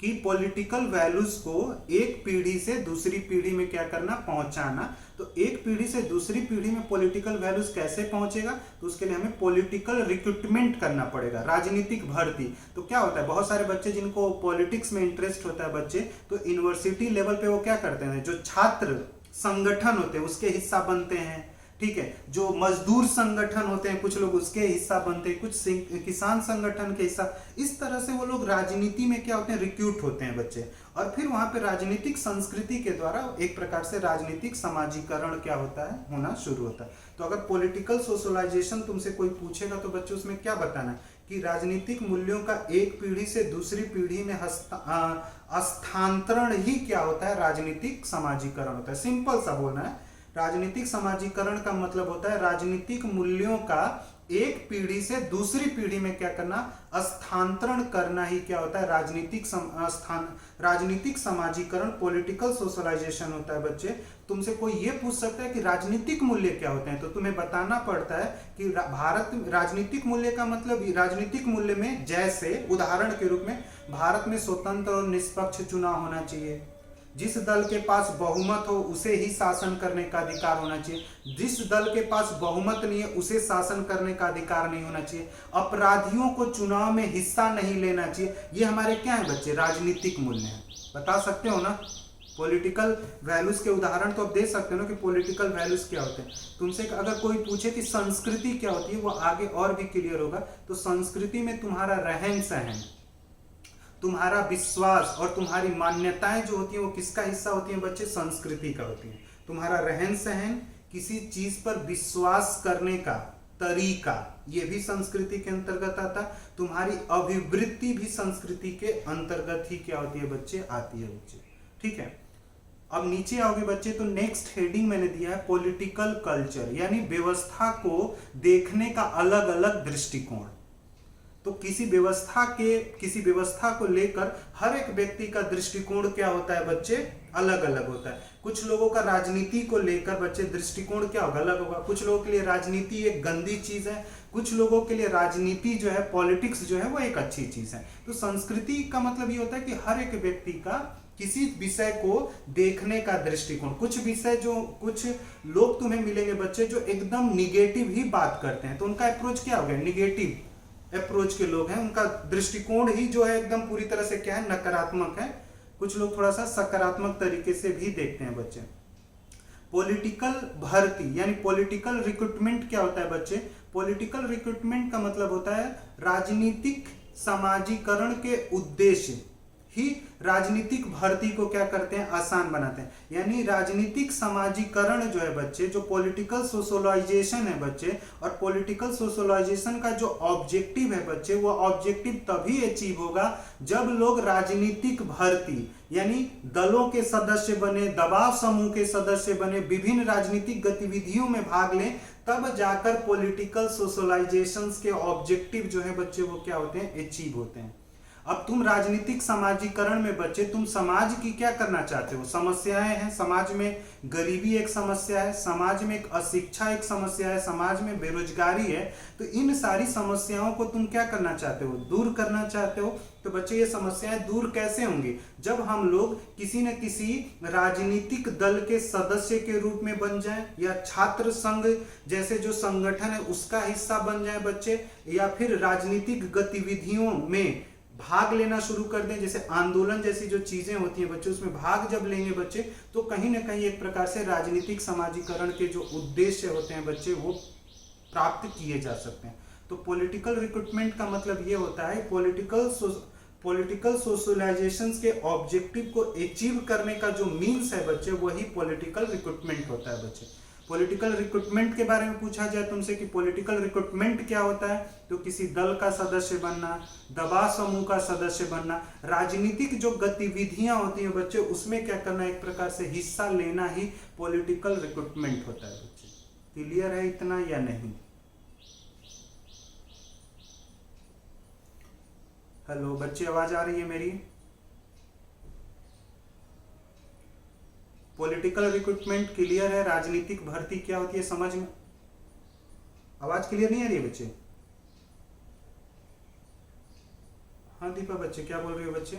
कि पॉलिटिकल वैल्यूज को एक पीढ़ी से दूसरी पीढ़ी में क्या करना, पहुंचाना। तो एक पीढ़ी से दूसरी पीढ़ी में पॉलिटिकल वैल्यूज कैसे पहुंचेगा, तो उसके लिए हमें पॉलिटिकल रिक्रूटमेंट करना पड़ेगा, राजनीतिक भर्ती। तो क्या होता है, बहुत सारे बच्चे जिनको पॉलिटिक्स में इंटरेस्ट होता है बच्चे, तो यूनिवर्सिटी लेवल पे वो क्या करते हैं, जो छात्र संगठन होते हैं उसके हिस्सा बनते हैं, ठीक है, जो मजदूर संगठन होते हैं कुछ लोग उसके हिस्सा बनते हैं, कुछ किसान संगठन के हिस्सा, इस तरह से वो लोग राजनीति में क्या होते हैं, रिक्रूट होते हैं बच्चे। और फिर वहां पे राजनीतिक संस्कृति के द्वारा एक प्रकार से राजनीतिक समाजीकरण क्या होता है, होना शुरू होता है। तो अगर पॉलिटिकल सोशलाइजेशन तुमसे कोई पूछेगा तो बच्चे उसमें क्या बताना है कि राजनीतिक मूल्यों का एक पीढ़ी से दूसरी पीढ़ी में हस्तांतरण ही क्या होता है, राजनीतिक समाजीकरण होता है। सिंपल सा बोलना है, राजनीतिक समाजीकरण का मतलब होता है राजनीतिक मूल्यों का एक पीढ़ी से दूसरी पीढ़ी में क्या करना, स्थानांतरण करना ही क्या होता है, राजनीतिक समाजीकरण, पॉलिटिकल सोशलाइजेशन होता है बच्चे। तुमसे कोई ये पूछ सकता है कि राजनीतिक मूल्य क्या होते हैं, तो तुम्हें बताना पड़ता है कि भारत राजनीतिक मूल्य का मतलब, राजनीतिक मूल्य में जैसे उदाहरण के रूप में भारत में स्वतंत्र और निष्पक्ष चुनाव होना चाहिए, जिस दल के पास बहुमत हो उसे ही शासन करने का अधिकार होना चाहिए, जिस दल के पास बहुमत नहीं है उसे शासन करने का अधिकार नहीं होना चाहिए, अपराधियों को चुनाव में हिस्सा नहीं लेना चाहिए। ये हमारे क्या है बच्चे, राजनीतिक मूल्य हैं। बता सकते हो ना, पॉलिटिकल वैल्यूज के उदाहरण तो आप दे सकते हो ना कि पॉलिटिकल वैल्यूज क्या होते हैं। तुमसे अगर कोई पूछे कि संस्कृति क्या होती है, वो आगे और भी क्लियर होगा। तो संस्कृति में तुम्हारा रहन सहन, तुम्हारा विश्वास और तुम्हारी मान्यताएं जो होती हैं वो किसका हिस्सा होती हैं बच्चे, संस्कृति का होती है। तुम्हारा रहन सहन, किसी चीज पर विश्वास करने का तरीका, ये भी संस्कृति के अंतर्गत आता है। तुम्हारी अभिवृत्ति भी संस्कृति के अंतर्गत ही क्या होती है बच्चे, आती है बच्चे, ठीक है। अब नीचे आओगे बच्चे तो नेक्स्ट हेडिंग मैंने दिया है पॉलिटिकल कल्चर, यानी व्यवस्था को देखने का अलग अलग दृष्टिकोण। तो किसी व्यवस्था को लेकर हर एक व्यक्ति का दृष्टिकोण क्या होता है बच्चे, अलग अलग होता है। कुछ लोगों का राजनीति को लेकर बच्चे दृष्टिकोण क्या होगा, अलग होगा। कुछ लोगों के लिए राजनीति एक गंदी चीज है, कुछ लोगों के लिए राजनीति जो है, पॉलिटिक्स जो है वो एक अच्छी चीज है। तो संस्कृति का मतलब ये होता है कि हर एक व्यक्ति का किसी विषय को देखने का दृष्टिकोण। कुछ विषय जो, कुछ लोग तुम्हें मिलेंगे बच्चे जो एकदम निगेटिव ही बात करते हैं, तो उनका अप्रोच क्या हो गया, निगेटिव अप्रोच के लोग हैं, उनका दृष्टिकोण ही जो है एकदम पूरी तरह से क्या है, नकारात्मक है। कुछ लोग थोड़ा सा सकारात्मक तरीके से भी देखते हैं बच्चे। पॉलिटिकल भर्ती यानी पॉलिटिकल रिक्रूटमेंट क्या होता है बच्चे? पॉलिटिकल रिक्रूटमेंट का मतलब होता है राजनीतिक समाजीकरण के उद्देश्य ही राजनीतिक भर्ती को क्या करते हैं? आसान बनाते हैं। यानी राजनीतिक समाजीकरण जो है बच्चे, जो पॉलिटिकल सोशलाइजेशन है बच्चे, और पॉलिटिकल सोशलाइजेशन का जो ऑब्जेक्टिव है बच्चे, वो ऑब्जेक्टिव तभी अचीव होगा जब लोग राजनीतिक भर्ती यानी दलों के सदस्य बने, दबाव समूह के सदस्य बने, विभिन्न राजनीतिक गतिविधियों में भाग लें, तब जाकर पॉलिटिकल सोशलाइजेशन के ऑब्जेक्टिव जो है बच्चे वो क्या होते हैं? अचीव होते हैं। अब तुम राजनीतिक समाजीकरण में बच्चे, तुम समाज की क्या करना चाहते हो? समस्याएं हैं समाज में, गरीबी एक समस्या है, समाज में एक अशिक्षा एक समस्या है, समाज में बेरोजगारी है। तो इन सारी समस्याओं को तुम क्या करना चाहते हो? दूर करना चाहते हो। तो बच्चे ये समस्याएं दूर कैसे होंगी? जब हम लोग किसी न किसी राजनीतिक दल के सदस्य के रूप में बन जाएं, या छात्र संघ जैसे जो संगठन है उसका हिस्सा बन जाए बच्चे, या फिर राजनीतिक गतिविधियों में भाग लेना शुरू कर दें, जैसे आंदोलन जैसी जो चीजें होती हैं बच्चे, उसमें भाग जब लेंगे बच्चे, तो कहीं ना कहीं एक प्रकार से राजनीतिक समाजीकरण के जो उद्देश्य होते हैं बच्चे वो प्राप्त किए जा सकते हैं। तो पॉलिटिकल रिक्रूटमेंट का मतलब ये होता है पॉलिटिकल सोशलाइजेशन के ऑब्जेक्टिव को अचीव करने का जो मीन्स है बच्चे, वही पॉलिटिकल रिक्रूटमेंट होता है बच्चे। पॉलिटिकल रिक्रूटमेंट के बारे में पूछा जाए तुमसे कि पॉलिटिकल रिक्रूटमेंट क्या होता है, तो किसी दल का सदस्य बनना, दबाव समूह का सदस्य बनना, राजनीतिक जो गतिविधियां होती हैं बच्चे उसमें क्या करना, एक प्रकार से हिस्सा लेना ही पॉलिटिकल रिक्रूटमेंट होता है बच्चे। क्लियर है इतना या नहीं? हेलो बच्चे, आवाज आ रही है मेरी? पॉलिटिकल रिक्रूटमेंट क्लियर है? राजनीतिक भर्ती क्या होती है समझ में? आवाज क्लियर नहीं आ रही है बच्चे? हाँ दीपा बच्चे, क्या बोल रहे हो बच्चे?